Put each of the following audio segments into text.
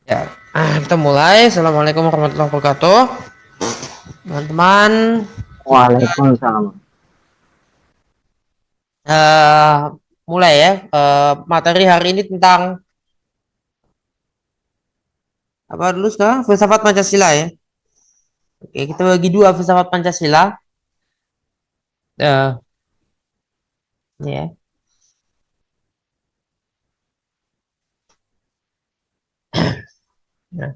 Ya, kita mulai. Assalamualaikum warahmatullahi wabarakatuh, teman-teman. Waalaikumsalam. eh Mulai ya. Materi hari ini tentang apa dulu sekarang? Filsafat Pancasila ya. Oke, kita bagi dua filsafat Pancasila. Eh, ya. Nah,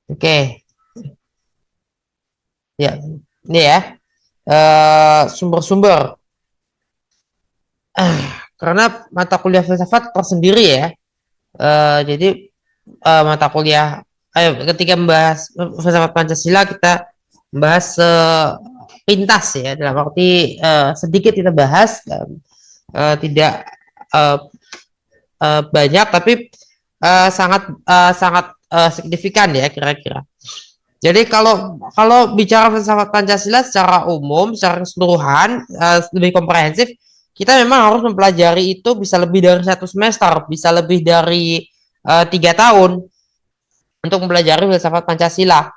oke, ya. Ini ya. Sumber-sumber. Karena mata kuliah filsafat tersendiri ya. Jadi mata kuliah, ketika membahas filsafat Pancasila kita membahas pintas ya, dalam arti sedikit kita bahas, tidak uh, banyak tapi sangat sangat signifikan ya kira-kira. Jadi kalau kalau bicara filsafat Pancasila secara umum, secara keseluruhan, lebih komprehensif, kita memang harus mempelajari itu bisa lebih dari satu semester, bisa lebih dari 3 tahun untuk mempelajari filsafat Pancasila.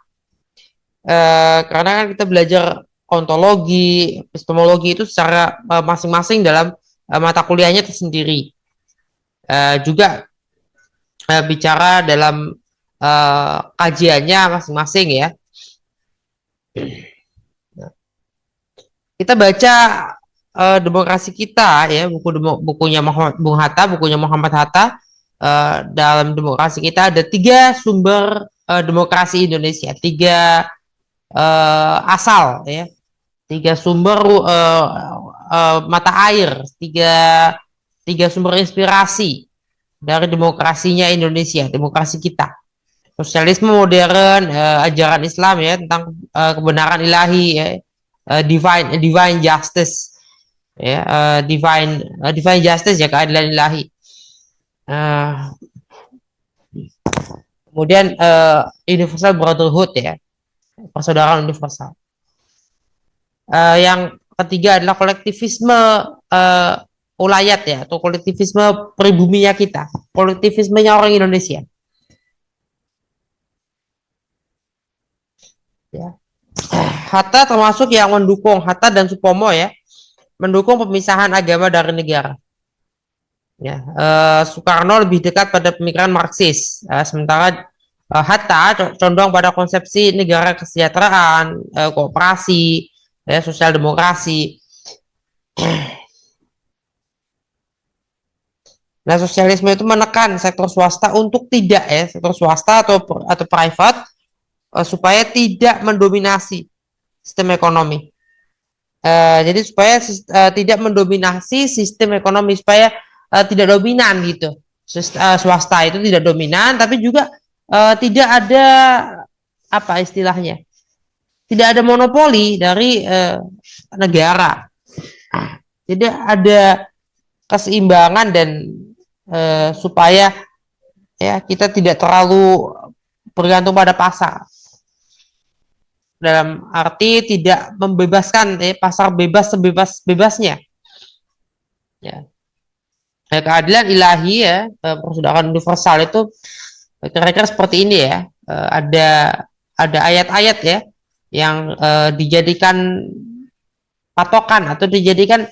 Karena kan kita belajar ontologi, epistemologi itu secara masing-masing dalam mata kuliahnya tersendiri. Juga bicara dalam kajiannya masing-masing ya. Kita baca demokrasi kita ya, bukunya Bung Hatta, bukunya Muhammad Hatta. Dalam demokrasi kita ada tiga sumber demokrasi Indonesia, tiga asal ya, tiga sumber mata air, tiga tiga sumber inspirasi dari demokrasinya Indonesia, demokrasi kita. Sosialisme modern, ajaran Islam ya tentang kebenaran ilahi ya, divine justice ya, divine justice ya, keadilan ilahi. Uh, Kemudian universal brotherhood ya, persaudaraan universal. Yang ketiga adalah kolektivisme uh, ulayat ya, atau kolektivisme pribuminya kita, kolektivismenya orang Indonesia. Ya. Hatta termasuk yang mendukung, Hatta dan Supomo ya, mendukung pemisahan agama dari negara. Ya, Soekarno lebih dekat pada pemikiran Marxis, sementara Hatta condong pada konsepsi negara kesejahteraan, kooperasi, ya, sosial demokrasi. Nah, sosialisme itu menekan sektor swasta untuk tidak ya, sektor swasta atau private, supaya tidak mendominasi sistem ekonomi. Jadi supaya tidak mendominasi sistem ekonomi, supaya tidak dominan gitu. Swasta itu tidak dominan, tapi juga tidak ada apa istilahnya, tidak ada monopoli dari negara. Jadi ada keseimbangan dan supaya ya kita tidak terlalu bergantung pada pasar. Dalam arti tidak membebaskan pasar bebas sebebas-bebasnya. Ya. Keadilan ilahi ya, persaudaraan universal itu kira-kira seperti ini ya. Ada ayat-ayat ya yang dijadikan patokan atau dijadikan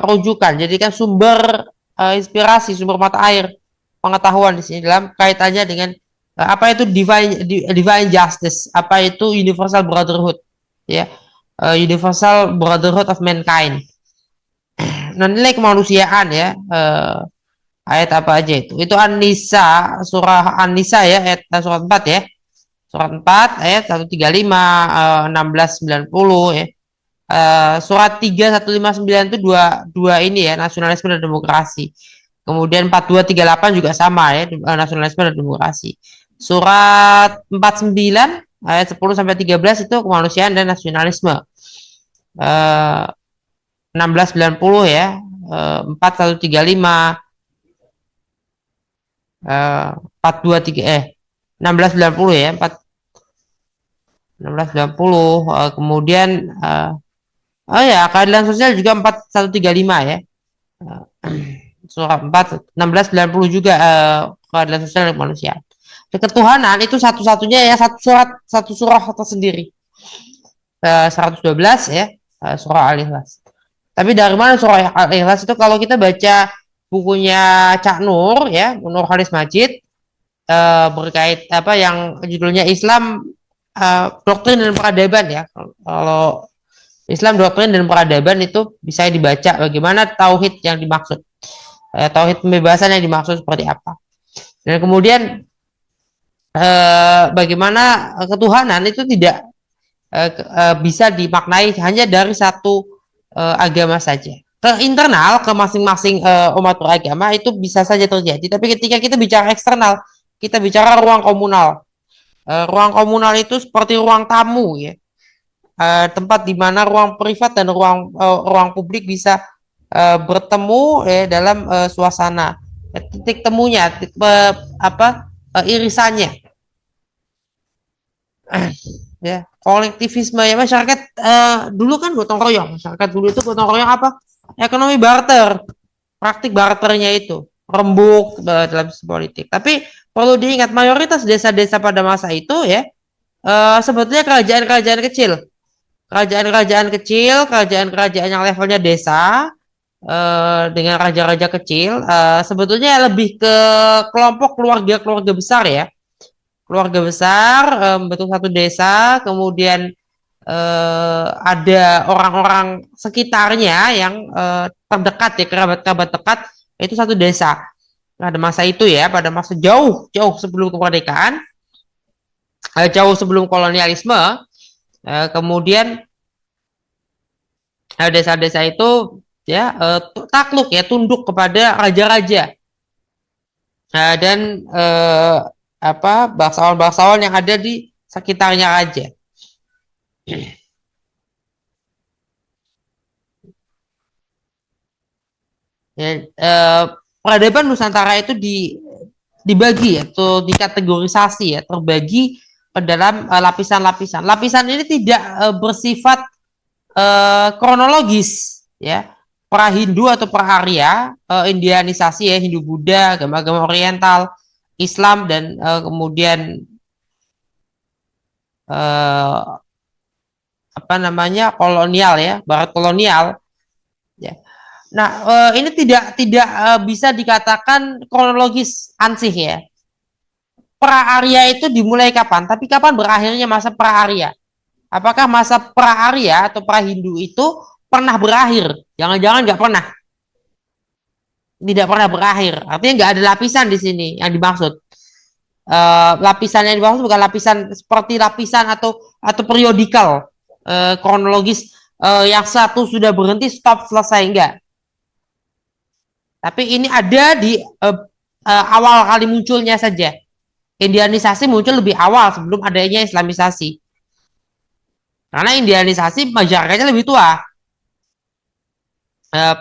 rujukan, jadikan sumber inspirasi, sumber mata air pengetahuan di sini dalam kaitannya dengan apa itu divine justice, apa itu universal brotherhood, ya, universal brotherhood of mankind. Nilai kemanusiaan ya, ayat apa aja itu? Itu An-Nisa, surah An-Nisa ya, ayat surat 4 ya. Surat 4 ayat 135, 1690 ya. Surat 3159 itu dua dua ini ya, nasionalisme dan demokrasi. Kemudian 4238 juga sama ya, nasionalisme dan demokrasi. Surat 49 ayat 10 sampai 13 itu kemanusiaan dan nasionalisme. Eh, 1690 ya, 4135, 423 1690 ya, 1690, kemudian oh ya, keadilan sosial juga 4135 ya. Surah 1690 juga, keadilan sosial dan kemanusiaan. Ketuhanan itu satu-satunya ya, satu surah tersendiri. 112 ya, surah Al-Ikhlas. Tapi dari mana surah Al-Ikhlas itu? Kalau kita baca bukunya Cak Nur ya, Nur Khalis Majid, berkait apa yang judulnya Islam, doktrin dan peradaban ya. Kalau Islam doktrin dan peradaban itu bisa dibaca bagaimana tauhid yang dimaksud, tauhid pembebasan yang dimaksud seperti apa. Dan kemudian bagaimana ketuhanan itu tidak bisa dimaknai hanya dari satu agama saja. Ke internal, ke masing-masing umat beragama itu bisa saja terjadi. Tapi ketika kita bicara eksternal, kita bicara ruang komunal. Ruang komunal itu seperti ruang tamu ya, tempat di mana ruang privat dan ruang publik bisa bertemu dalam suasana. Titik temunya, irisannya. Ya, kolektivisme ya, masyarakat dulu kan gotong royong. Masyarakat dulu itu gotong royong apa? Ekonomi barter, praktik barternya itu rembuk dalam politik. Tapi perlu diingat, mayoritas desa-desa pada masa itu ya sebetulnya kerajaan-kerajaan kecil, kerajaan-kerajaan yang levelnya desa, dengan raja-raja kecil, sebetulnya lebih ke kelompok keluarga-keluarga besar ya. Keluarga besar membentuk satu desa, kemudian ada orang-orang sekitarnya yang terdekat ya, kerabat-kerabat dekat, itu satu desa. Pada masa itu ya, pada masa jauh sebelum kemerdekaan, jauh sebelum kolonialisme, kemudian desa-desa itu ya takluk ya, tunduk kepada raja-raja, dan bangsawan-bangsawan yang ada di sekitarnya raja. Ya, peradaban Nusantara itu dibagi atau dikategorisasi ya, terbagi ke dalam lapisan-lapisan. Lapisan ini tidak bersifat kronologis ya, pra-Hindu atau pra-Arya, Indianisasi ya, Hindu-Buddha, agama-agama Oriental, Islam, dan kemudian kolonial ya, Barat kolonial ya. Nah, ini tidak bisa dikatakan kronologis ansih ya. Pra-Arya itu dimulai kapan? Tapi kapan berakhirnya masa pra-Arya? Apakah masa pra-Arya atau pra-Hindu itu pernah berakhir? Jangan-jangan nggak pernah. Tidak pernah berakhir. Artinya nggak ada lapisan di sini yang dimaksud. Lapisan yang dimaksud bukan lapisan seperti lapisan atau periodikal, kronologis, yang satu sudah berhenti, stop, selesai, enggak. Tapi ini ada di awal kali munculnya saja. Indianisasi muncul lebih awal sebelum adanya Islamisasi. Karena Indianisasi masyarakatnya lebih tua.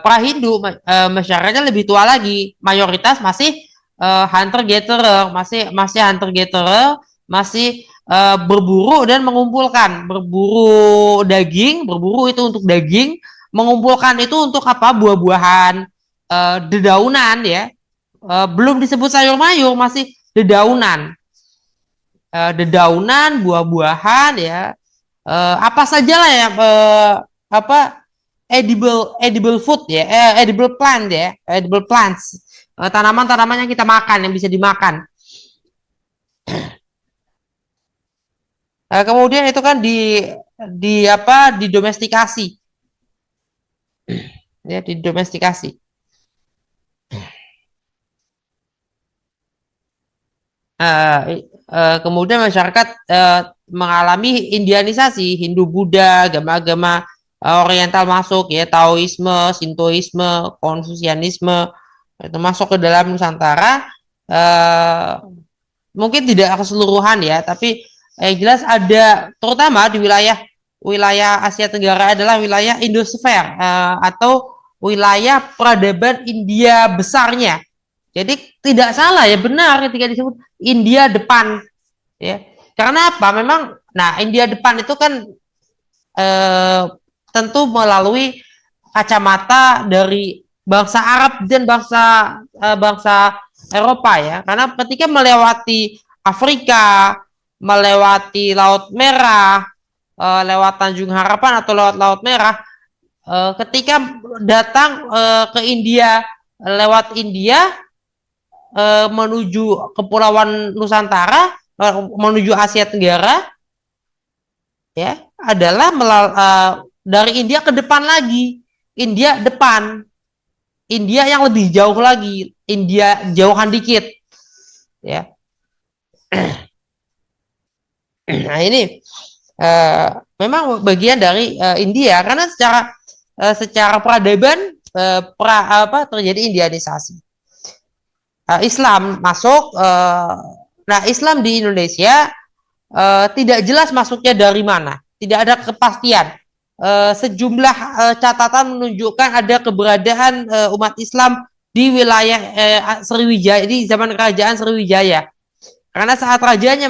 Pra-Hindu masyarakatnya lebih tua lagi. Mayoritas masih hunter-gatherer, masih hunter-gatherer, masih berburu dan mengumpulkan. Berburu daging, berburu itu untuk daging, mengumpulkan itu untuk apa? Buah-buahan, dedaunan ya, belum disebut sayur mayur, masih dedaunan, buah-buahan ya, apa sajalah ya, edible food ya, edible plant ya, edible plants, tanaman-tanaman yang kita makan, yang bisa dimakan. Kemudian itu kan didomestikasi ya, didomestikasi. Kemudian masyarakat mengalami indianisasi, Hindu-Buddha, agama-agama Oriental masuk ya, Taoisme, Sintoisme, Konfusianisme itu masuk ke dalam Nusantara. Mungkin tidak keseluruhan ya, tapi jelas ada, terutama di wilayah wilayah Asia Tenggara adalah wilayah Indosfer atau wilayah peradaban India besarnya. Jadi tidak salah ya, benar ketika disebut India depan ya. Karena apa? Memang nah India depan itu kan eh, tentu melalui kacamata dari bangsa Arab dan bangsa Eropa ya. Karena ketika melewati Afrika, melewati Laut Merah, lewat Tanjung Harapan atau lewat Laut Merah, ketika datang ke India lewat India menuju Kepulauan Nusantara, menuju Asia Tenggara, ya adalah dari India ke depan lagi, India depan, India yang lebih jauh lagi, India jauhan dikit, ya. Nah ini memang bagian dari India karena secara peradaban terjadi Indianisasi. Islam masuk, nah Islam di Indonesia tidak jelas masuknya dari mana, tidak ada kepastian. Sejumlah catatan menunjukkan ada keberadaan umat Islam di wilayah Sriwijaya, di zaman kerajaan Sriwijaya. Karena saat kerajaannya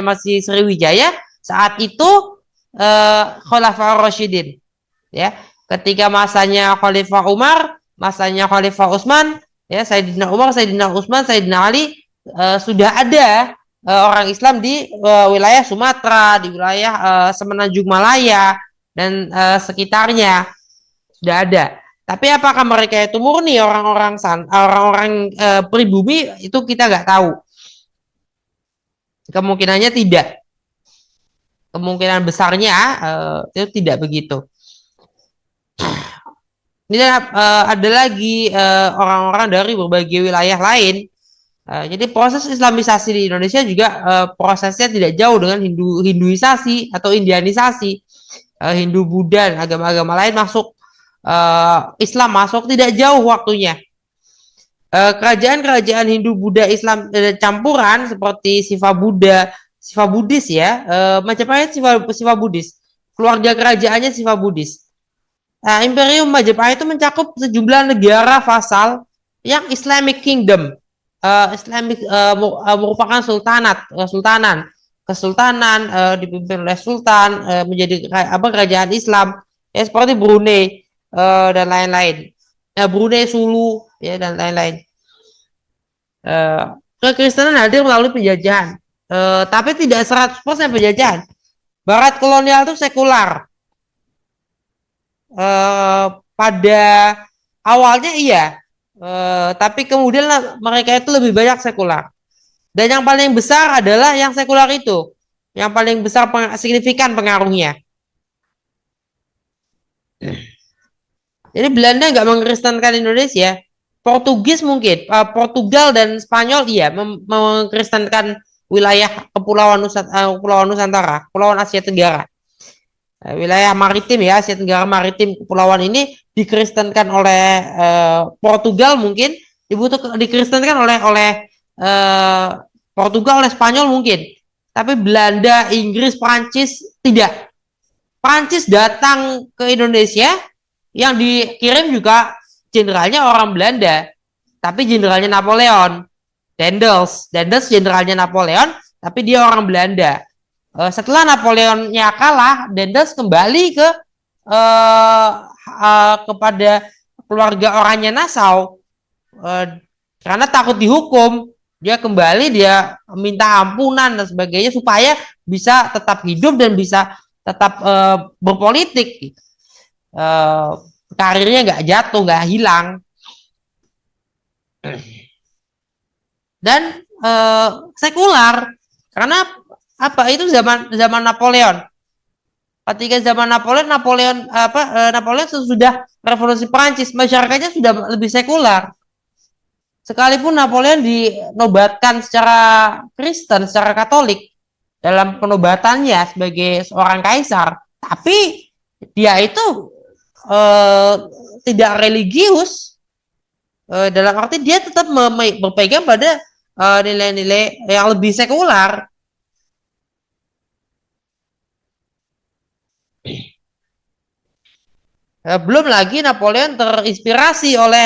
masih Sriwijaya, saat itu Khalifah Rasyidin, ya. Ketika masanya Khalifah Umar, masanya Khalifah Utsman, ya Sayyidina Umar, Sayyidina Utsman, Sayyidina Ali, sudah ada orang Islam di wilayah Sumatera, di wilayah Semenanjung Malaya dan sekitarnya sudah ada. Tapi apakah mereka itu murni orang-orang pribumi, itu kita nggak tahu. Kemungkinannya tidak. Kemungkinan besarnya itu tidak begitu. Ini ada lagi orang-orang dari berbagai wilayah lain. Jadi proses Islamisasi di Indonesia juga prosesnya tidak jauh dengan Hinduisasi atau Indianisasi. Hindu, Buddha, dan agama-agama lain masuk, Islam masuk tidak jauh waktunya. Kerajaan-kerajaan Hindu, Buddha, Islam campuran seperti Siva Buddha, Siva Buddhis ya, Majapahit Siva Buddhis, keluarga kerajaannya Siva Buddhis. Nah, Imperium Majapahit itu mencakup sejumlah negara vasal yang Islamic Kingdom. Merupakan kesultanan dipimpin oleh sultan, menjadi kerajaan Islam ya, seperti Brunei dan lain-lain. Brunei, Sulu ya dan lain-lain. Kekristenan hadir melalui penjajahan, tapi tidak 100% penjajahan. Barat kolonial itu sekular. Pada awalnya iya, tapi kemudian mereka itu lebih banyak sekular. Dan yang paling besar adalah yang sekular itu, yang paling besar signifikan pengaruhnya. Jadi Belanda nggak mengkristenkan Indonesia, Portugis mungkin, Portugal dan Spanyol iya mengkristenkan wilayah Kepulauan Nusantara, Kepulauan Asia Tenggara. Wilayah maritim ya, Asia Tenggara maritim, kepulauan ini dikristenkan oleh Portugal mungkin, dikristenkan oleh Portugal, oleh Spanyol mungkin. Tapi Belanda, Inggris, Prancis tidak. Prancis datang ke Indonesia, yang dikirim juga jenderalnya orang Belanda, tapi jenderalnya Napoleon. Daendels jenderalnya Napoleon, tapi dia orang Belanda. Setelah Napoleonnya kalah, Daendels kembali kepada keluarga orangnya Nassau, karena takut dihukum. Dia kembali, dia minta ampunan dan sebagainya supaya bisa tetap hidup dan bisa tetap berpolitik. Karirnya nggak jatuh, nggak hilang. Dan sekular karena apa, itu zaman Napoleon. Ketika zaman Napoleon sudah revolusi Prancis, masyarakatnya sudah lebih sekular. Sekalipun Napoleon dinobatkan secara Kristen, secara Katolik dalam penobatannya sebagai seorang kaisar, tapi dia itu tidak religius, dalam arti dia tetap berpegang pada nilai-nilai yang lebih sekular. Belum lagi Napoleon terinspirasi oleh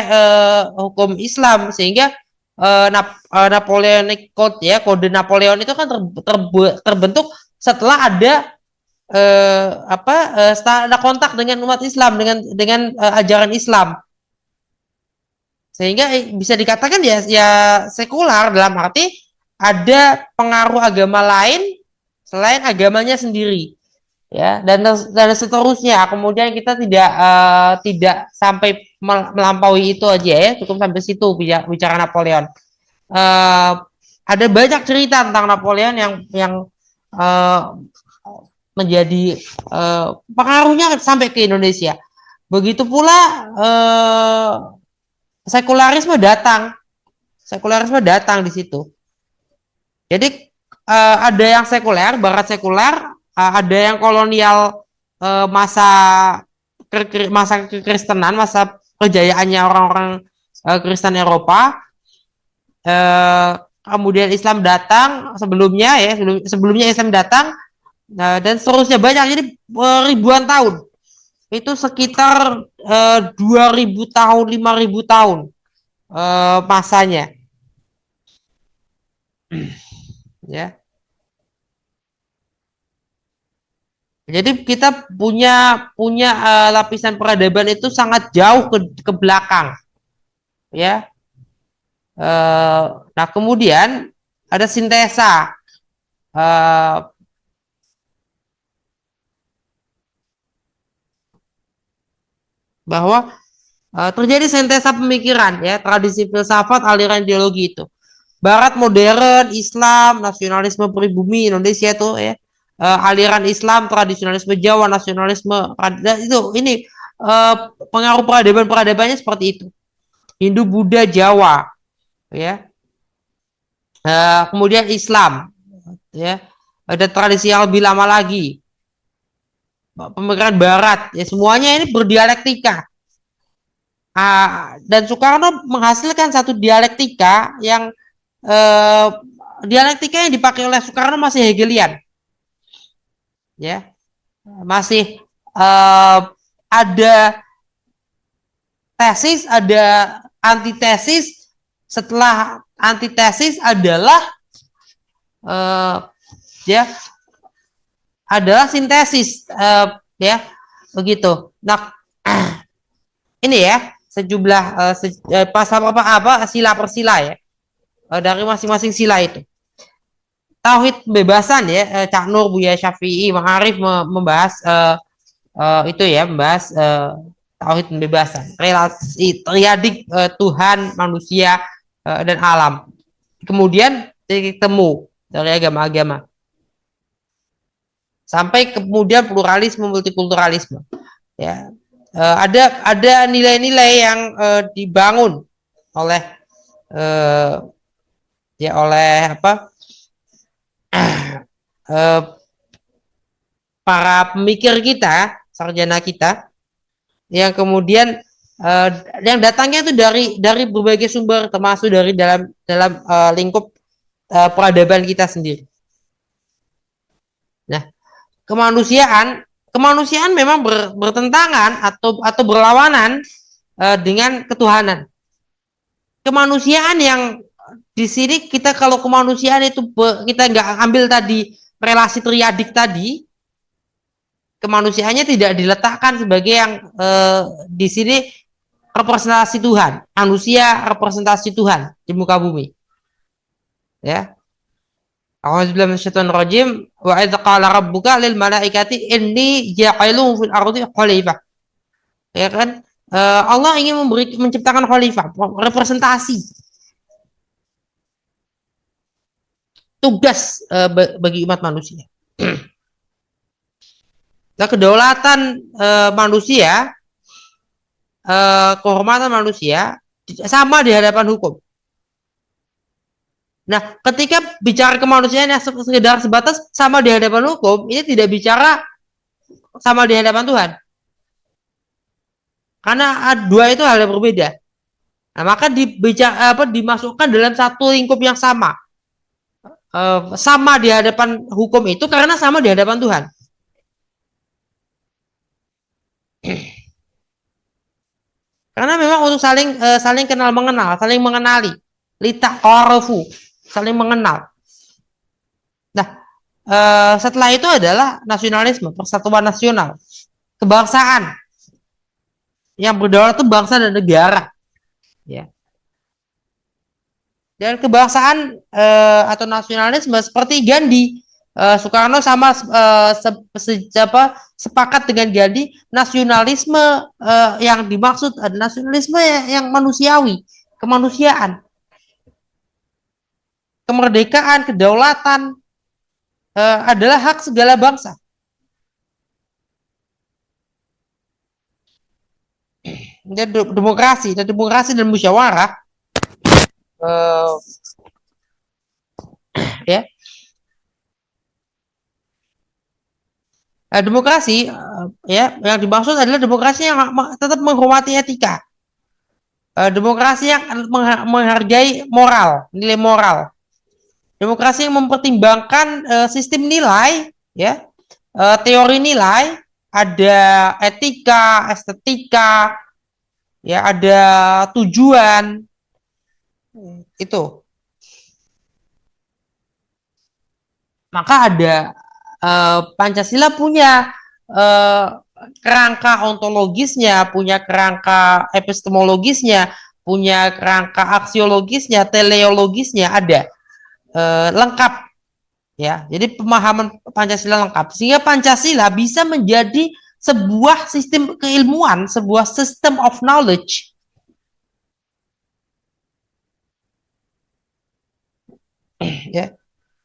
hukum Islam sehingga Napoleonic Code ya, kode Napoleon itu kan terbentuk setelah ada kontak dengan umat Islam dengan ajaran Islam, sehingga bisa dikatakan ya sekular dalam arti ada pengaruh agama lain selain agamanya sendiri ya, dan seterusnya. Kemudian kita tidak sampai melampaui itu aja ya, cukup sampai situ bicara Napoleon. Ada banyak cerita tentang Napoleon yang menjadi pengaruhnya sampai ke Indonesia. Begitu pula sekularisme datang di situ. Jadi ada yang sekuler, barat sekuler, ada yang kolonial, masa kekristenan, masa kejayaannya orang-orang Kristen Eropa. Kemudian Islam datang sebelumnya Islam datang, dan seterusnya banyak. Jadi ribuan tahun. Itu sekitar 2000 tahun, 5000 tahun masanya. Ya. Jadi kita punya lapisan peradaban itu sangat jauh ke belakang, ya. Nah kemudian ada sintesa, bahwa terjadi sintesa pemikiran ya, tradisi filsafat, aliran ideologi itu. Barat modern, Islam, nasionalisme pribumi, Indonesia itu ya, aliran Islam, tradisionalisme Jawa, nasionalisme ini pengaruh peradabannya seperti itu. Hindu, Buddha, Jawa, ya. Kemudian Islam, ya. Ada tradisi yang lebih lama lagi. Pemikiran Barat, ya semuanya ini berdialektika. Dan Soekarno menghasilkan satu dialektika yang dipakai oleh Soekarno masih Hegelian, ya, masih ada tesis, ada antitesis. Setelah antitesis adalah ya adalah sintesis, ya begitu. Nah ini ya sejumlah pasal sila per sila ya, dari masing-masing sila itu. Tauhid pembebasan ya, Cak Nur, Buya Syafi'i, Bang Arif membahas itu ya, membahas tauhid pembebasan, relasi triadik Tuhan, manusia, dan alam. Kemudian titik temu dari agama-agama, sampai kemudian pluralisme, multikulturalisme. Ya, ada nilai-nilai yang dibangun oleh ya oleh para pemikir kita, sarjana kita, yang kemudian yang datangnya itu dari berbagai sumber, termasuk dari dalam lingkup peradaban kita sendiri. Nah, kemanusiaan memang bertentangan atau berlawanan dengan ketuhanan. Kemanusiaan yang di sini kita, kalau kemanusiaan itu kita nggak ambil tadi relasi triadik tadi, kemanusiaannya tidak diletakkan sebagai yang di sini representasi Tuhan, manusia representasi Tuhan di muka bumi. Ya. A'udzubillahi minasyaitonir rajim. Wa idz qala rabbuka lil malaikati inni ja'ilun fil ardi khalifah. Ya kan? Allah ingin menciptakan khalifah, representasi. Tugas bagi umat manusia. Nah, kedaulatan manusia, kehormatan manusia sama di hadapan hukum. Nah, ketika bicara kemanusiaan yang sekedar sebatas sama di hadapan hukum, ini tidak bicara sama di hadapan Tuhan. Karena dua itu hal yang berbeda. Nah, maka dimasukkan dalam satu lingkup yang sama. Sama di hadapan hukum itu karena sama di hadapan Tuhan. Karena memang untuk saling kenal mengenal, saling mengenali, lita'arafu, saling mengenal. Nah, setelah itu adalah nasionalisme, persatuan nasional, kebangsaan. Yang berdaulat itu bangsa dan negara, ya. Dan kebangsaan atau nasionalisme seperti Gandhi, Soekarno sama sepakat dengan Gandhi, nasionalisme yang dimaksud adalah nasionalisme yang manusiawi, kemanusiaan, kemerdekaan, kedaulatan adalah hak segala bangsa. Dan demokrasi dan musyawarah ya. Demokrasi ya yang dimaksud adalah demokrasi yang tetap menghormati etika. Demokrasi yang menghargai moral, nilai moral. Demokrasi yang mempertimbangkan sistem nilai, ya, teori nilai, ada etika, estetika, ya, ada tujuan, itu. Maka ada Pancasila punya kerangka ontologisnya, punya kerangka epistemologisnya, punya kerangka aksiologisnya, teleologisnya, ada lengkap, ya. Jadi pemahaman Pancasila lengkap sehingga Pancasila bisa menjadi sebuah sistem keilmuan, sebuah system of knowledge. Ya.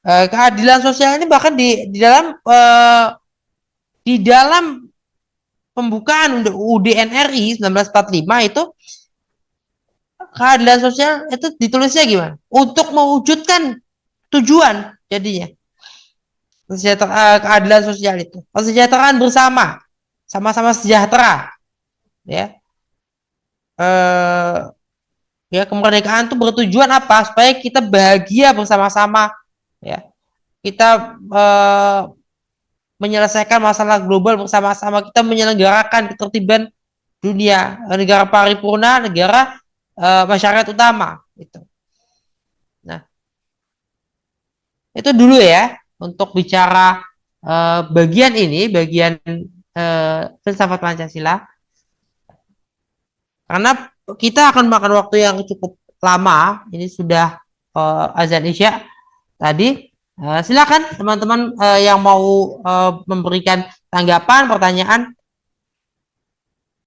Keadilan sosial ini bahkan di dalam pembukaan UUD NRI 1945 itu keadilan sosial itu ditulisnya gimana? Untuk mewujudkan tujuan jadinya. Keadilan sosial itu. Kesejahteraan bersama. Sama-sama sejahtera. Ya. Ya, kemerdekaan itu bertujuan apa? Supaya kita bahagia bersama-sama. Ya. Kita menyelesaikan masalah global bersama-sama. Kita menyelenggarakan ketertiban dunia, negara paripurna, negara masyarakat utama, gitu. Nah, itu dulu ya untuk bicara bagian ini, bagian filsafat Pancasila. Karena kita akan makan waktu yang cukup lama, ini sudah azan Isya tadi. Silakan teman-teman yang mau memberikan tanggapan, pertanyaan,